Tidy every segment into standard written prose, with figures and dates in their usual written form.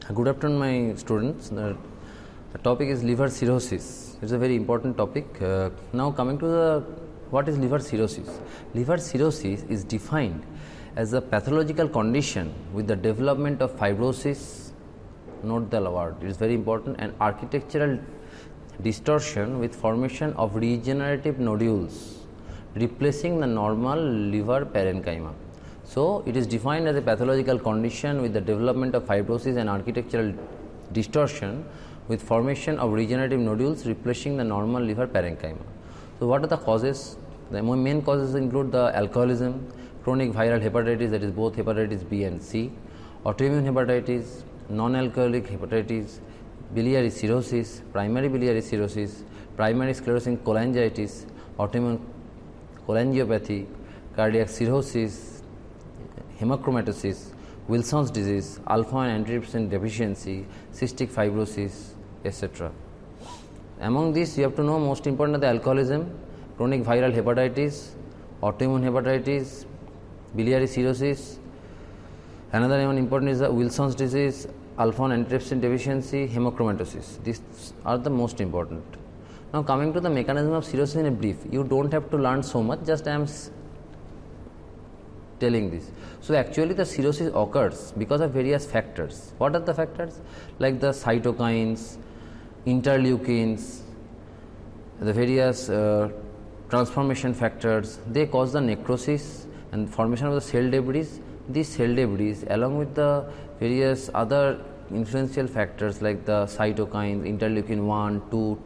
Good afternoon, my students. The topic is liver cirrhosis. It's a very important topic. Now coming to what is liver cirrhosis? Liver cirrhosis is defined as a pathological condition with the development of fibrosis. Note the word; it is very important. And architectural distortion with formation of regenerative nodules, replacing the normal liver parenchyma. So, it is defined as a pathological condition with the development of fibrosis and architectural distortion with formation of regenerative nodules replacing the normal liver parenchyma. So, what are the causes? The main causes include the alcoholism, chronic viral hepatitis, that is both hepatitis B and C, autoimmune hepatitis, non-alcoholic hepatitis, biliary cirrhosis, primary biliary cirrhosis, primary sclerosing cholangitis, autoimmune cholangiopathy, cardiac cirrhosis, HEMOCHROMATOSIS, Wilson's disease, alpha and antitrypsin deficiency, cystic fibrosis, etc. Among these, you have to know most important the alcoholism, chronic viral hepatitis, autoimmune hepatitis, biliary cirrhosis. Another one important is the Wilson's disease, alpha and antitrypsin deficiency, HEMOCHROMATOSIS. These are the most important. Now coming to the mechanism of cirrhosis in a brief, you don't have to learn so much, just I am telling this. So actually the cirrhosis occurs because of various factors. What are the factors? Like the cytokines, interleukins, the various transformation factors, they cause the necrosis and formation of the cell debris. These cell debris along with the various other influential factors like the cytokines, interleukin 1, 2,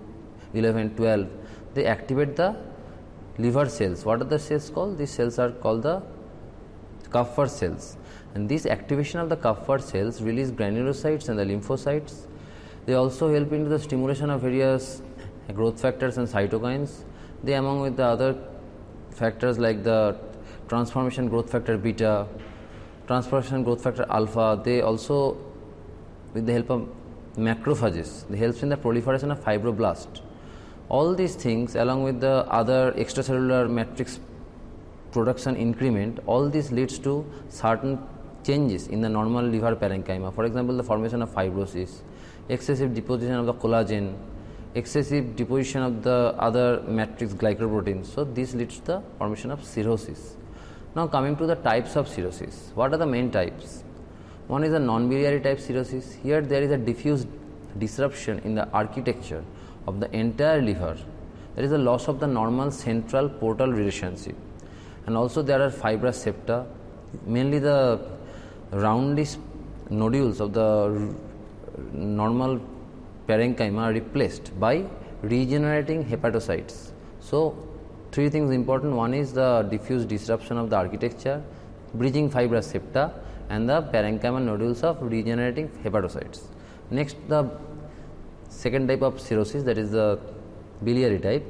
11, 12, they activate the liver cells. What are the cells called? These cells are called the Kupffer cells, and this activation of the Kupffer cells release granulocytes and the lymphocytes. They also help into the stimulation of various growth factors and cytokines. They, among with the other factors like the transformation growth factor beta, transformation growth factor alpha, they also, with the help of macrophages, they helps in the proliferation of fibroblasts. All these things along with the other extracellular matrix production increment, all this leads to certain changes in the normal liver parenchyma. For example, the formation of fibrosis, excessive deposition of the collagen, excessive deposition of the other matrix glycoproteins. So, this leads to the formation of cirrhosis. Now, coming to the types of cirrhosis, what are the main types? One is a non-biliary type cirrhosis. Here there is a diffuse disruption in the architecture of the entire liver. There is a loss of the normal central portal relationship. And also there are fibrous septa, mainly the roundish nodules of the normal parenchyma are replaced by regenerating hepatocytes. So, three things important. One is the diffuse disruption of the architecture, bridging fibrous septa, and the parenchymal nodules of regenerating hepatocytes. Next, the second type of cirrhosis, that is the biliary type.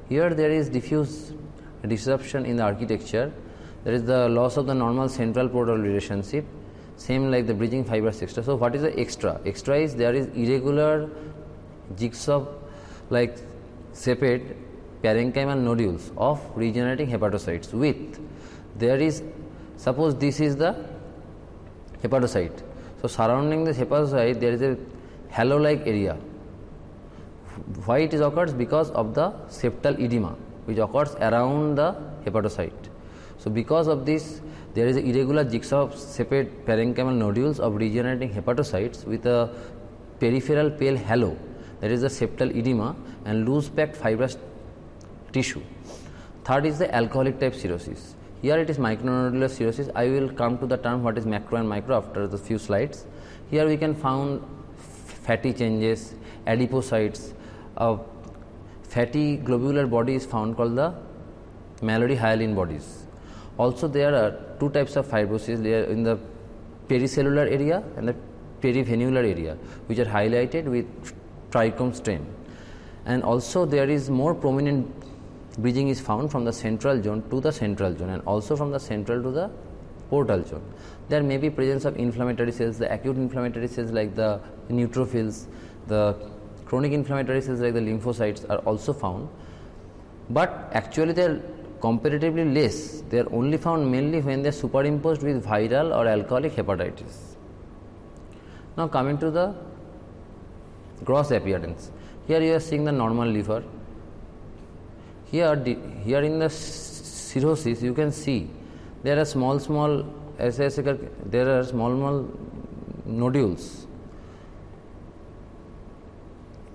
Here there is diffuse disruption in the architecture. There is the loss of the normal central portal relationship, same like the bridging fibrous extra. So, what is the extra? Extra is there is irregular jigsaw like separate parenchymal nodules of regenerating hepatocytes with, there is, suppose this is the hepatocyte. So, surrounding this hepatocyte there is a halo-like area. Why it is occurs? Because of the septal edema which occurs around the hepatocyte. So, because of this there is a irregular jigsaw separate parenchymal nodules of regenerating hepatocytes with a peripheral pale halo, that is the septal edema and loose packed fibrous tissue. Third is the alcoholic type cirrhosis. Here it is micronodular cirrhosis. I will come to the term what is macro and micro after the few slides. Here we can found fatty changes, adipocytes, fatty globular body is found called the Mallory hyaline bodies. Also there are two types of fibrosis, they are in the pericellular area and the perivenular area, which are highlighted with trichome stain. And also there is more prominent bridging is found from the central zone to the central zone and also from the central to the portal zone. There may be presence of inflammatory cells, the acute inflammatory cells like the neutrophils, the chronic inflammatory cells like the lymphocytes are also found, but actually they are comparatively less. They are only found mainly when they are superimposed with viral or alcoholic hepatitis. Now coming to the gross appearance, here you are seeing the normal liver. Here in the cirrhosis you can see there are small nodules.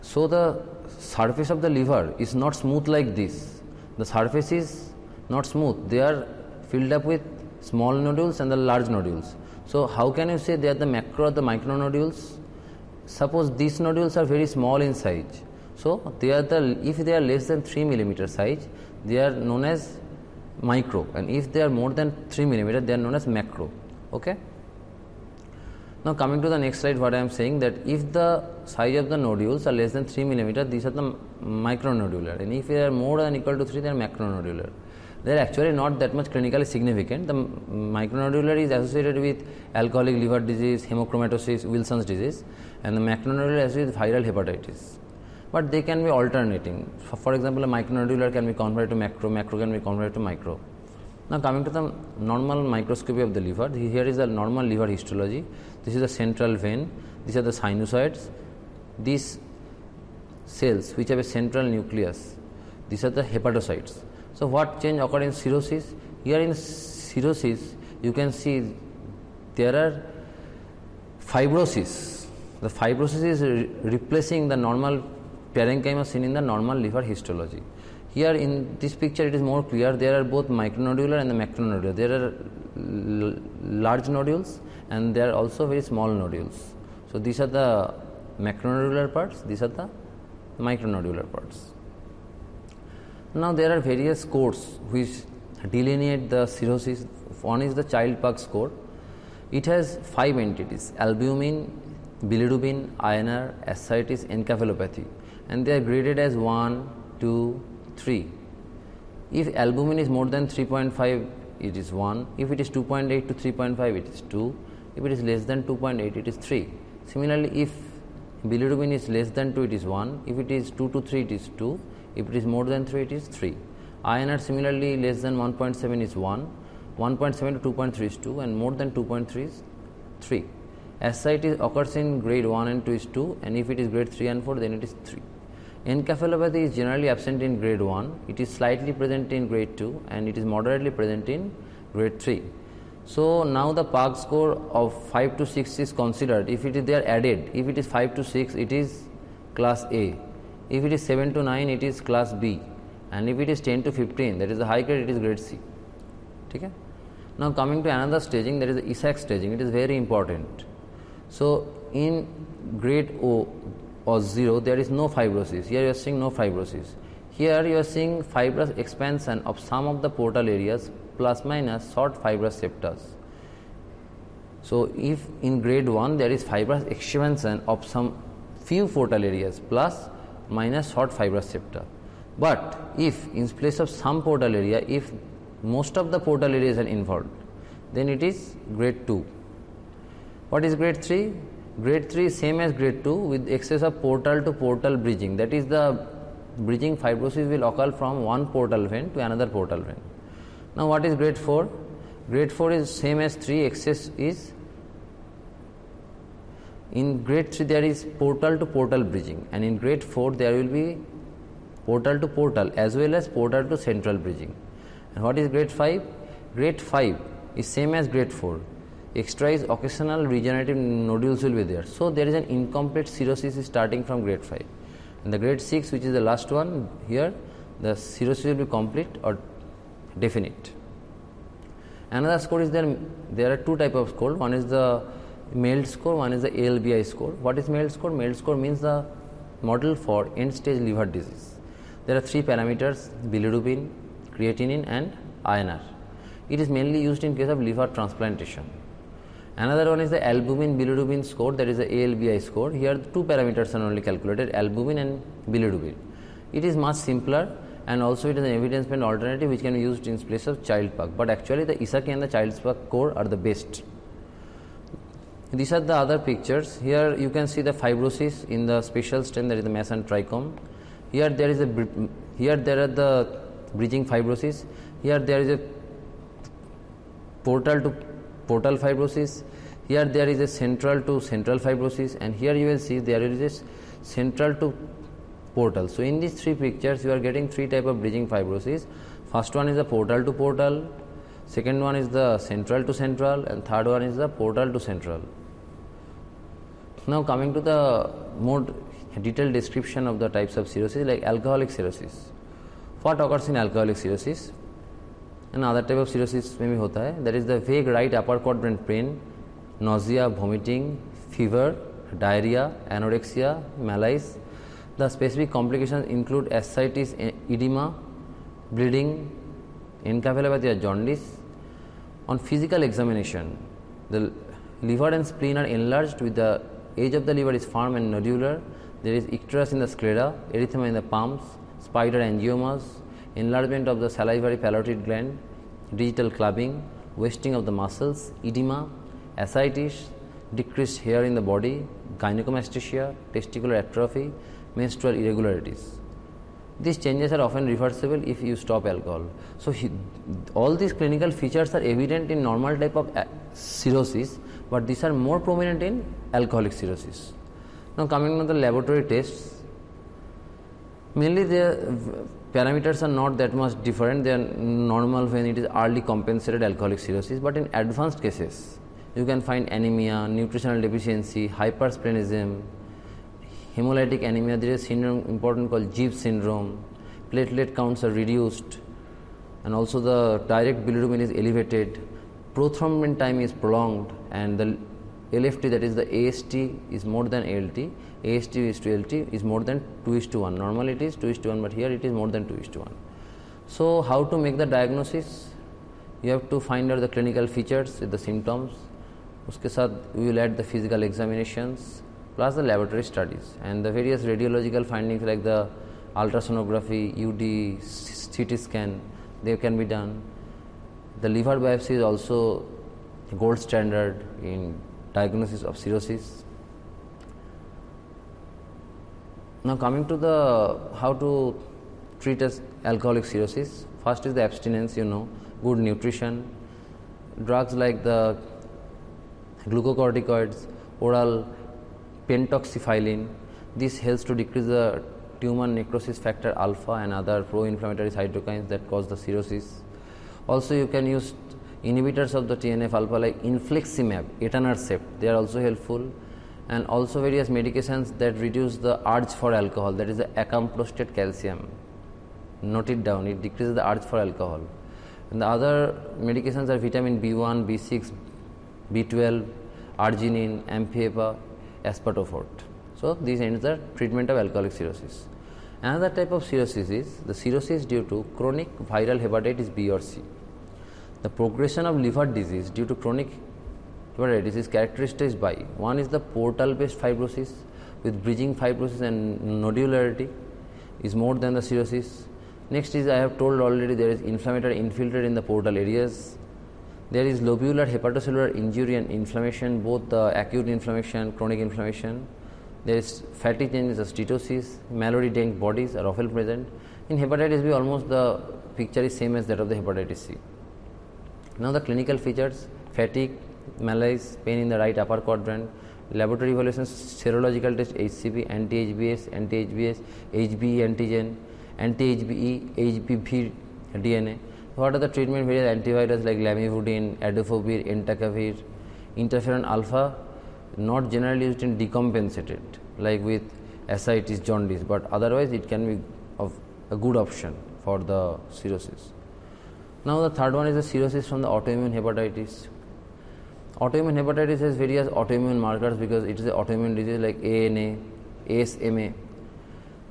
So the surface of the liver is not smooth like this. The surface is not smooth. They are filled up with small nodules and the large nodules. So how can you say they are the macro or the micro nodules? Suppose these nodules are very small in size. So they are if they are less than 3 mm size, they are known as micro, and if they are more than 3 mm, they are known as macro. Okay. Now coming to the next slide, what I am saying, that if the size of the nodules are less than 3 mm, these are the micronodular, and if they are more than or equal to 3, they are macronodular. They are actually not that much clinically significant. The micronodular is associated with alcoholic liver disease, hemochromatosis, Wilson's disease, and the macronodular is associated with viral hepatitis. But they can be alternating. For example, a micronodular can be converted to macro, macro can be converted to micro. Now coming to the normal microscopy of the liver, here is the normal liver histology. This is the central vein, these are the sinusoids, these cells which have a central nucleus, these are the hepatocytes. So what change occurred in cirrhosis? Here in cirrhosis you can see there are fibrosis. The fibrosis is replacing the normal parenchyma seen in the normal liver histology. Here in this picture it is more clear, there are both micronodular and the macronodular. There are large nodules and there are also very small nodules. So these are the macronodular parts, these are the micronodular parts. Now there are various scores which delineate the cirrhosis. One is the child PUGH score. It has 5 entities: albumin, bilirubin, INR, ascites, encephalopathy, and they are graded as 1, 2, 3. If albumin is more than 3.5, it is 1. If it is 2.8 to 3.5, it is 2. If it is less than 2.8, it is 3. Similarly, if bilirubin is less than 2, it is 1. If it is 2 to 3, it is 2. If it is more than 3, it is 3. INR similarly less than 1.7 is 1. 1.7 to 2.3 is 2, and more than 2.3 is 3. Ascites occurs in grade 1 and 2 is 2, and if it is grade 3 and 4, then it is 3. Encephalopathy is generally absent in grade 1, it is slightly present in grade 2, and it is moderately present in grade 3. So now the PUGH score of 5 to 6 is considered. If it is they are added, if it is 5 to 6, it is class A. If it is 7 to 9, it is class B, and if it is 10 to 15, that is the high grade, it is grade C. Okay? Now coming to another staging, that is the ISHAK staging. It is very important. So in grade O or 0, there is no fibrosis. Here you are seeing no fibrosis. Here you are seeing fibrous expansion of some of the portal areas plus minus short fibrous septas. So if in grade 1 there is fibrous expansion of some few portal areas plus minus short fibrous septa. But if in place of some portal area, if most of the portal areas are involved, then it is grade 2. What is grade 3? Grade 3 is same as grade 2 with excess of portal to portal bridging. That is, the bridging fibrosis will occur from one portal vein to another portal vein. Now what is grade 4? Grade 4 is same as 3, excess is, in grade 3 there is portal to portal bridging, and in grade 4 there will be portal to portal as well as portal to central bridging. And what is grade 5? Grade 5 is same as grade 4. Extra is occasional regenerative nodules will be there. So there is an incomplete cirrhosis starting from grade 5. And the grade 6, which is the last one, here the cirrhosis will be complete or definite. Another score is there are two types of score. One is the MELD score, one is the ALBI score. What is MELD score? MELD score means the model for end stage liver disease. There are 3 parameters: bilirubin, creatinine and INR. It is mainly used in case of liver transplantation. Another one is the albumin bilirubin score, that is the ALBI score. Here 2 parameters are only calculated, albumin and bilirubin. It is much simpler, and also it is an evidence-based alternative which can be used in place of child PUGH. But actually the ISHAK and the child PUGH score are the best. These are the other pictures. Here you can see the fibrosis in the special stem, that is the mass and trichome. Here there is there are the bridging fibrosis. Here there is a portal to portal fibrosis. Here there is a central to central fibrosis, and here you will see there is a central to portal. So in these three pictures you are getting three type of bridging fibrosis. First one is the portal to portal, second one is the central to central, and third one is the portal to central. Now coming to the more detailed description of the types of cirrhosis, like alcoholic cirrhosis. What occurs in alcoholic cirrhosis? Another type of cirrhosis maybe hota hai, that is the vague right upper quadrant pain, nausea, vomiting, fever, diarrhea, anorexia, malaise. The specific complications include ascites, edema, bleeding, encephalopathy or jaundice. On physical examination, the liver and spleen are enlarged, with the edge of the liver is firm and nodular. There is icterus in the sclera, erythema in the palms, spider angiomas, enlargement of the salivary parotid gland, digital clubbing, wasting of the muscles, edema, ascites, decreased hair in the body, gynecomastia, testicular atrophy, menstrual irregularities. These changes are often reversible if you stop alcohol. So all these clinical features are evident in normal type of cirrhosis, but these are more prominent in alcoholic cirrhosis. Now coming to the laboratory tests, mainly the parameters are not that much different. They are normal when it is early compensated alcoholic cirrhosis, but in advanced cases you can find anemia, nutritional deficiency, hypersplenism, hemolytic anemia. There is a syndrome important called Gibbs syndrome. Platelet counts are reduced, and also the direct bilirubin is elevated. Prothrombin time is prolonged, and the LFT, that is the AST, is more than ALT. AST is to LT is more than 2:1. Normally it is 2:1, but here it is more than 2:1. So how to make the diagnosis? You have to find out the clinical features with the symptoms. Uske saath we will add the physical examinations plus the laboratory studies and the various radiological findings like the ultrasonography, UD, CT scan, they can be done. The liver biopsy is also gold standard in diagnosis of cirrhosis. Now coming to the how to treat as alcoholic cirrhosis, first is the abstinence, good nutrition, drugs like the glucocorticoids, oral pentoxifylline. This helps to decrease the tumor necrosis factor alpha and other pro-inflammatory cytokines that cause the cirrhosis. Also you can use inhibitors of the TNF alpha like infliximab, etanercept, they are also helpful, and also various medications that reduce the urge for alcohol, that is the acamprostate calcium. Note it down, it decreases the urge for alcohol. And the other medications are vitamin B1, B6, B12, arginine, amphepa, aspartame. So these ends the treatment of alcoholic cirrhosis. Another type of cirrhosis is the cirrhosis due to chronic viral hepatitis B or C. The progression of liver disease due to chronic hepatitis is characterized by, one is the portal based fibrosis with bridging fibrosis and nodularity is more than the cirrhosis. Next is, I have told already, there is inflammatory infiltrate in the portal areas. There is lobular hepatocellular injury and inflammation, both the acute inflammation, chronic inflammation. There is fatty changes of steatosis, mallory-dense bodies are often present. In hepatitis B, almost the picture is same as that of the hepatitis C. Now the clinical features: fatigue, malaise, pain in the right upper quadrant, laboratory evaluations, serological test, HCP, anti-HBs, HBe antigen, anti-HBe, HBV DNA. What are the treatment? Various antivirals like lamivudine, adofovir, entecavir, interferon alpha, not generally used in decompensated like with ascites, jaundice, but otherwise it can be of a good option for the cirrhosis. Now the third one is the cirrhosis from the autoimmune hepatitis. Autoimmune hepatitis has various autoimmune markers because it is an autoimmune disease like ANA, ASMA.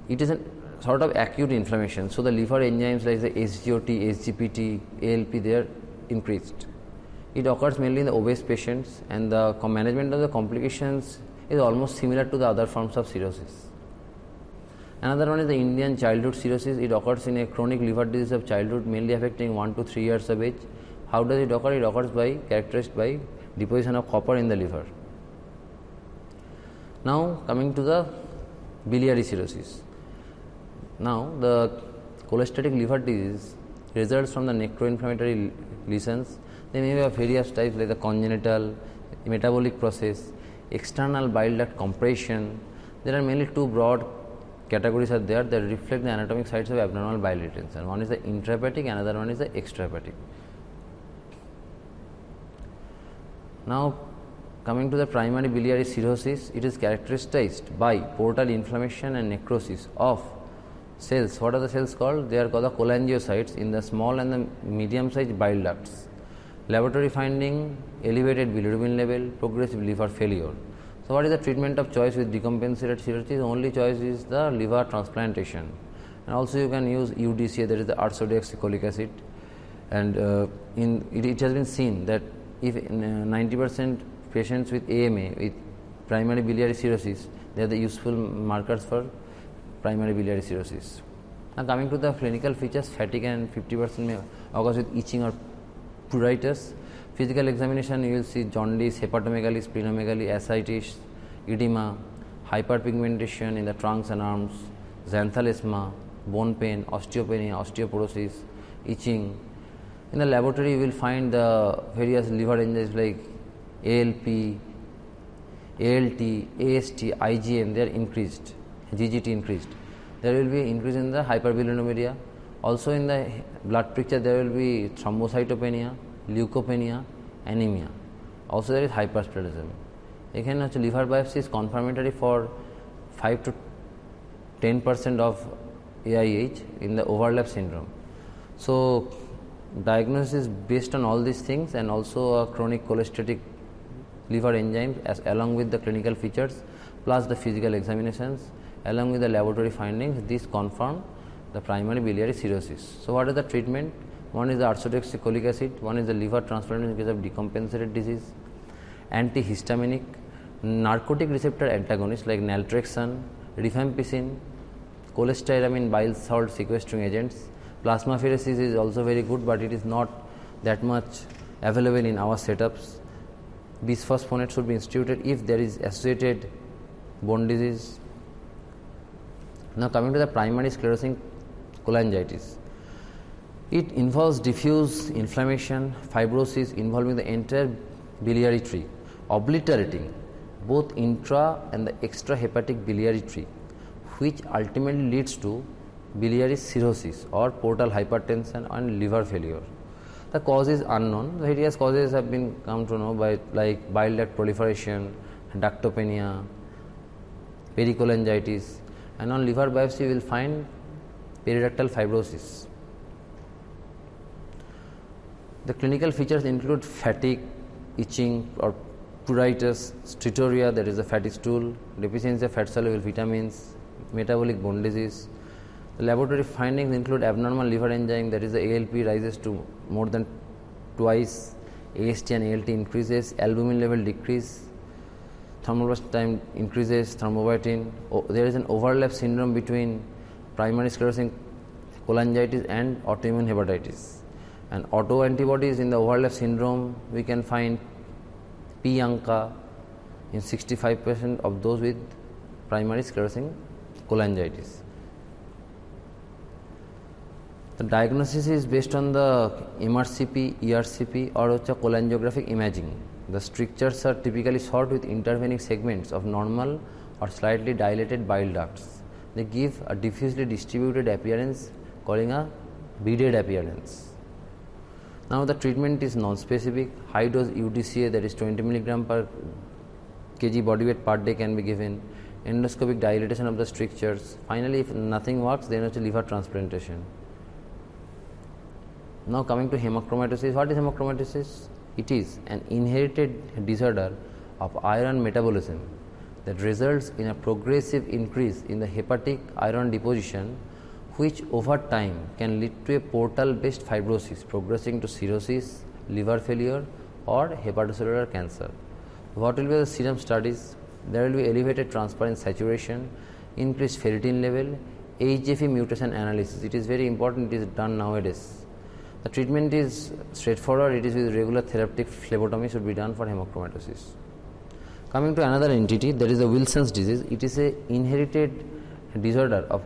It is a sort of acute inflammation, so the liver enzymes like the SGOT, SGPT, ALP, they are increased. It occurs mainly in the obese patients, and the management of the complications is almost similar to the other forms of cirrhosis. Another one is the Indian childhood cirrhosis. It occurs in a chronic liver disease of childhood, mainly affecting 1 to 3 years of age. How does it occur? It occurs by characterized by deposition of copper in the liver. Now coming to the biliary cirrhosis. Now the cholestatic liver disease results from the necroinflammatory lesions. They may have various types like the congenital, metabolic process, external bile duct compression. There are mainly two broad categories are there that reflect the anatomic sites of abnormal bile retention. One is the intrahepatic, another one is the extrahepatic. Now coming to the primary biliary cirrhosis, it is characterized by portal inflammation and necrosis of cells. What are the cells called? They are called the cholangiocytes in the small and the medium sized bile ducts. Laboratory finding: elevated bilirubin level, progressive liver failure. So what is the treatment of choice with decompensated cirrhosis? Only choice is the liver transplantation, and also you can use UDCA, that is the ursodeoxycholic acid. And it has been seen that if 90% patients with AMA, with primary biliary cirrhosis, they are the useful markers for primary biliary cirrhosis. Now coming to the clinical features, fatigue and 50% may occurs with itching or pruritus. Physical examination, you will see jaundice, hepatomegaly, splenomegaly, ascites, edema, hyperpigmentation in the trunks and arms, xanthalisma, bone pain, osteopenia, osteoporosis, itching. In the laboratory, you will find the various liver enzymes like ALP, ALT, AST, IgM, they are increased, GGT increased. There will be increase in the hyperbilirubinuria. Also in the blood picture, there will be thrombocytopenia, leukopenia, anemia. Also there is hypersplenism. Again, liver biopsy is confirmatory for 5 to 10% of AIH in the overlap syndrome. So diagnosis is based on all these things, and also a chronic cholestatic liver enzymes along with the clinical features plus the physical examinations along with the laboratory findings. These confirm the primary biliary cirrhosis. So what is the treatment? One is the ursodeoxycholic acid, one is the liver transplantation in case of decompensated disease, antihistaminic, narcotic receptor antagonists like naltrexone, rifampicin, cholestyramine bile salt sequestering agents. Plasmapheresis is also very good, but it is not that much available in our setups. Bisphosphonate should be instituted if there is associated bone disease. Now coming to the primary sclerosing cholangitis. It involves diffuse inflammation, fibrosis involving the entire biliary tree, obliterating both intra and the extrahepatic biliary tree, which ultimately leads to biliary cirrhosis or portal hypertension and liver failure. The cause is unknown. The various causes have been come to know by like bile duct proliferation, ductopenia, pericholangitis, and on liver biopsy you will find periductal fibrosis. The clinical features include fatigue, itching or pruritus, steatorrhea, that is the fatty stool, deficiency of fat soluble vitamins, metabolic bone disease. The laboratory findings include abnormal liver enzyme, that is the ALP rises to more than twice, AST and ALT increases, albumin level decrease, thromboblast time increases, thrombobitin. There is an overlap syndrome between primary sclerosing cholangitis and autoimmune hepatitis. And autoantibodies in the overlap syndrome, we can find P-ANCA in 65% of those with primary sclerosing cholangitis. The diagnosis is based on the MRCP, ERCP or cholangiographic imaging. The strictures are typically short with intervening segments of normal or slightly dilated bile ducts. They give a diffusely distributed appearance, calling a beaded appearance. Now the treatment is non-specific. High dose UDCA, that is 20 mg per kg body weight per day, can be given. Endoscopic dilatation of the strictures. Finally, if nothing works, then it's liver transplantation. Now coming to hemochromatosis. What is hemochromatosis? It is an inherited disorder of iron metabolism that results in a progressive increase in the hepatic iron deposition, which over time can lead to a portal based fibrosis progressing to cirrhosis, liver failure or hepatocellular cancer. What will be the serum studies? There will be elevated transparent saturation, increased ferritin level, HGF mutation analysis. It is very important, it is done nowadays. The treatment is straightforward, it is with regular therapeutic phlebotomy should be done for hemochromatosis. Coming to another entity, that is the Wilson's disease. It is a inherited disorder of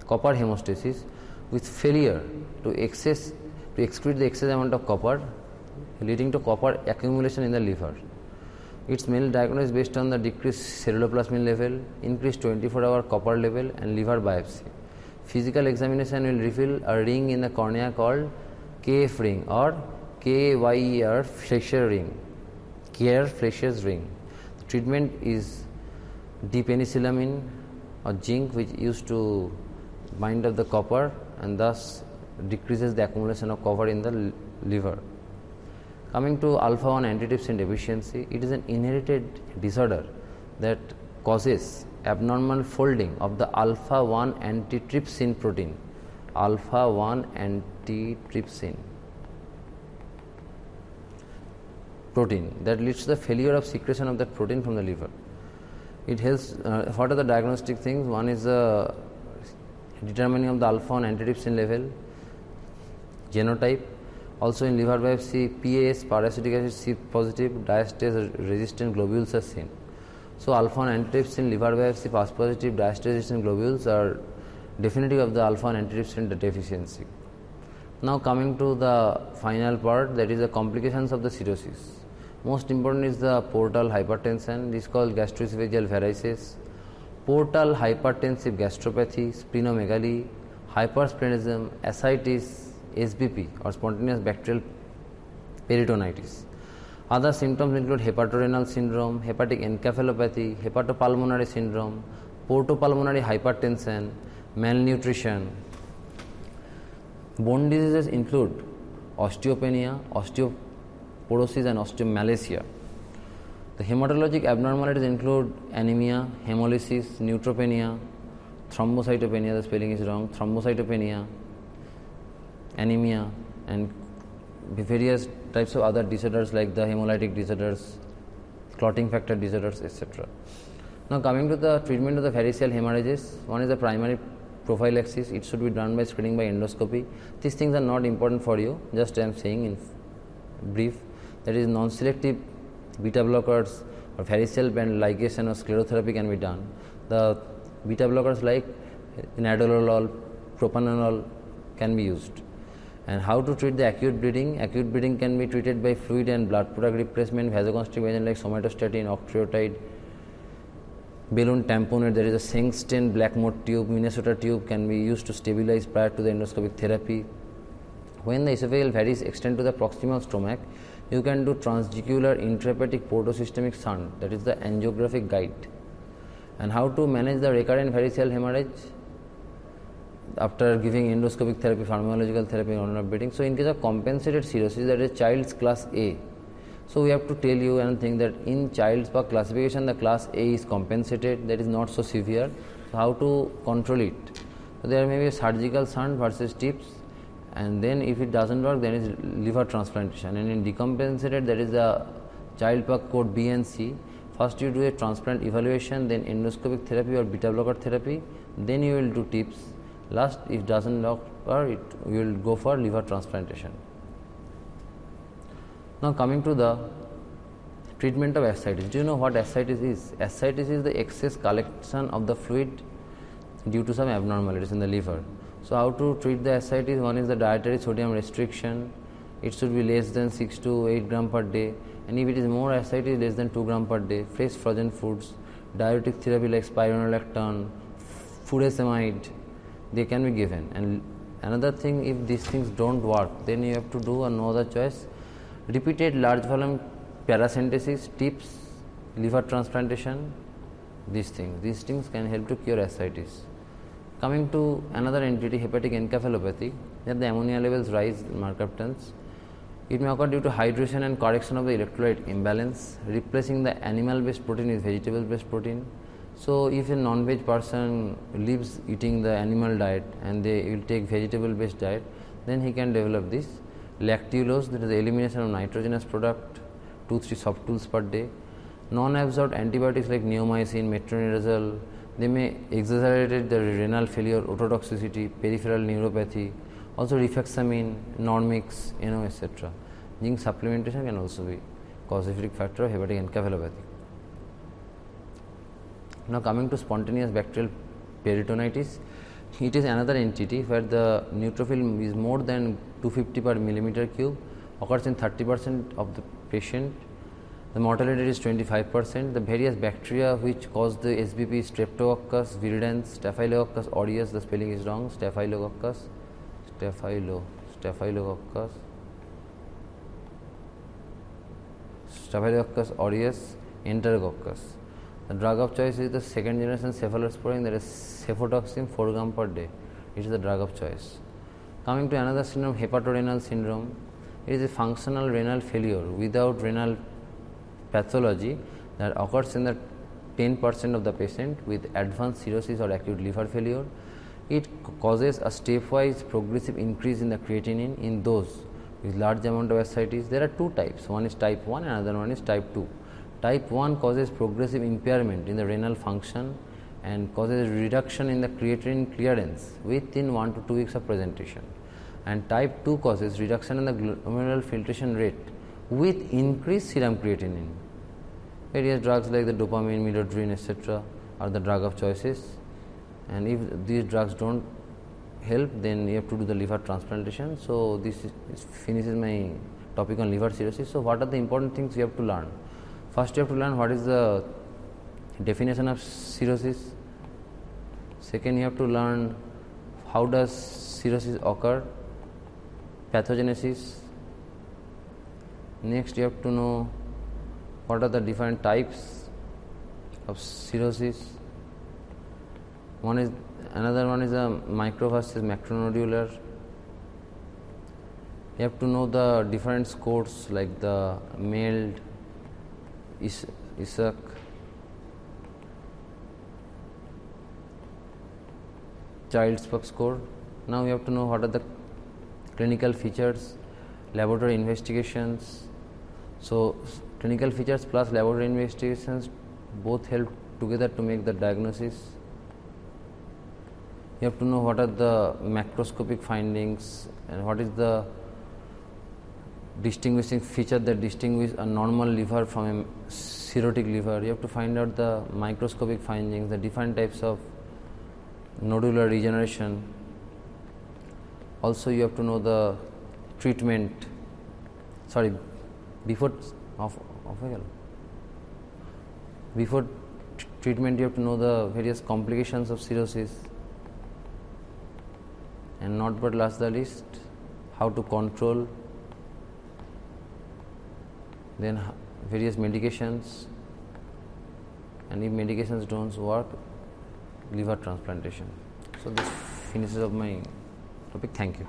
copper hemostasis with failure to excrete the excess amount of copper, leading to copper accumulation in the liver. Its main diagnosis is based on the decreased ceruloplasmin level, increased 24-hour copper level, and liver biopsy. Physical examination will reveal a ring in the cornea called KF ring or KYER Fleischer ring. Kerr Fleischer's ring. The treatment is dipenicillamine or zinc, which used to bind up the copper and thus decreases the accumulation of copper in the liver. Coming to alpha-1 antitrypsin deficiency, it is an inherited disorder that causes abnormal folding of the alpha-1 antitrypsin protein. Alpha-1 antitrypsin protein that leads to the failure of secretion of that protein from the liver. It helps. What are the diagnostic things? One is the determining of the alpha-1 antitrypsin level, genotype. Also in liver biopsy, PAS, paracetic acid C positive, diastase resistant globules are seen. So alpha-1 antitrypsin liver biopsy, PAS positive, diastase resistant globules are definitive of the alpha-1 antitrypsin deficiency. Now coming to the final part, that is the complications of the cirrhosis. Most important is the portal hypertension. This is called gastroesophageal varices, portal hypertensive gastropathy, splenomegaly, hypersplenism, ascites, SBP or spontaneous bacterial peritonitis. Other symptoms include hepato-renal syndrome, hepatic encephalopathy, hepatopulmonary syndrome, portopulmonary hypertension, malnutrition. Bone diseases include osteopenia, osteoporosis and osteomalacia. The hematologic abnormalities include anemia, hemolysis, neutropenia, thrombocytopenia, the spelling is wrong, thrombocytopenia, anemia, and various types of other disorders like the hemolytic disorders, clotting factor disorders, etc. Now coming to the treatment of the variceal hemorrhages, one is the primary prophylaxis. It should be done by screening by endoscopy. These things are not important for you, just I am saying in brief. That is, non-selective beta blockers or variceal band ligation or sclerotherapy can be done. The beta blockers like nadolol, propranolol can be used. And how to treat the acute bleeding? Acute bleeding can be treated by fluid and blood product replacement, vasoconstricting agent like somatostatin, octreotide, balloon tamponade. There is a Sengsten black mode tube, Minnesota tube can be used to stabilize prior to the endoscopic therapy. When the esophageal varices extend to the proximal stomach, you can do transjugular intrahepatic portosystemic shunt, that is the angiographic guide. And how to manage the recurrent variceal hemorrhage after giving endoscopic therapy, pharmacological therapy, on bleeding. So in case of compensated cirrhosis, that is child's class A. So we have to tell you and think that in child's PUGH classification, the class A is compensated, that is not so severe. So how to control it? So there may be a surgical shunt versus tips, and then if it doesn't work, then is liver transplantation. And in decompensated, that is the child PUGH code B and C. First you do a transplant evaluation, then endoscopic therapy or beta blocker therapy, then you will do tips. Last, if doesn't work, you will go for liver transplantation. Now coming to the treatment of ascites. Do you know what ascites is? Ascites is the excess collection of the fluid due to some abnormalities in the liver. So how to treat the ascites? One is the dietary sodium restriction. It should be less than 6 to 8 gram per day, and if it is more ascites, less than 2 gram per day. Fresh frozen foods, diuretic therapy like spironolactone, furosemide, they can be given. And another thing, if these things don't work, then you have to do no other choice. Repeated large volume paracentesis, tips, liver transplantation, these things can help to cure ascites. Coming to another entity, hepatic encephalopathy, that the ammonia levels rise in mercaptans. It may occur due to hydration and correction of the electrolyte imbalance, replacing the animal based protein with vegetable based protein. So if a non-veg person leaves eating the animal diet and they will take vegetable based diet, then he can develop this. Lactulose, that is the elimination of nitrogenous product, 2-3 soft tools per day. Non-absorbed antibiotics like neomycin, metronidazole, they may exacerbate the renal failure, ototoxicity, peripheral neuropathy, also rifaximin, Normix, etc. Zinc supplementation can also be causative factor of hepatic encephalopathy. Now coming to spontaneous bacterial peritonitis, it is another entity where the neutrophil is more than 250 per millimeter cube, occurs in 30% of the patient, The mortality is 25%. The various bacteria which cause the SBP, Streptococcus viridans, Staphylococcus aureus, the spelling is wrong, Staphylococcus aureus, Enterococcus. The drug of choice is the second generation cephalosporin, that is cefotoxin 4 gram per day. It is the drug of choice. Coming to another syndrome, HEPATO-RENAL syndrome. It is a functional renal failure without renal pathology that occurs in the 10% of the patient with advanced cirrhosis or acute liver failure. It causes a stepwise progressive increase in the creatinine in those with large amount of ascites. There are two types, one is type 1 and another one is type 2. Type 1 causes progressive impairment in the renal function and causes reduction in the creatinine clearance within 1 to 2 weeks of presentation, and type 2 causes reduction in the glomerular filtration rate with increased serum creatinine. Various drugs like the dopamine, midodrine, etc. are the drug of choices, and if these drugs don't help, then you have to do the liver transplantation. So this finishes my topic on liver cirrhosis. So what are the important things you have to learn? First you have to learn what is the definition of cirrhosis. Second, you have to learn how does cirrhosis occur, pathogenesis. Next you have to know what are the different types of cirrhosis. Another one is a micro versus macronodular. You have to know the different scores like the MELD, ISHAK, Child-Pugh score. Now you have to know what are the clinical features, laboratory investigations. So clinical features plus laboratory investigations both help together to make the diagnosis. You have to know what are the macroscopic findings and what is the distinguishing feature that distinguish a normal liver from a cirrhotic liver. You have to find out the microscopic findings, the different types of nodular regeneration. Also you have to know the treatment. Before treatment you have to know the various complications of cirrhosis, and not but last the least, how to control, then various medications, and if medications don't work, liver transplantation. So this finishes up my topic. Thank you.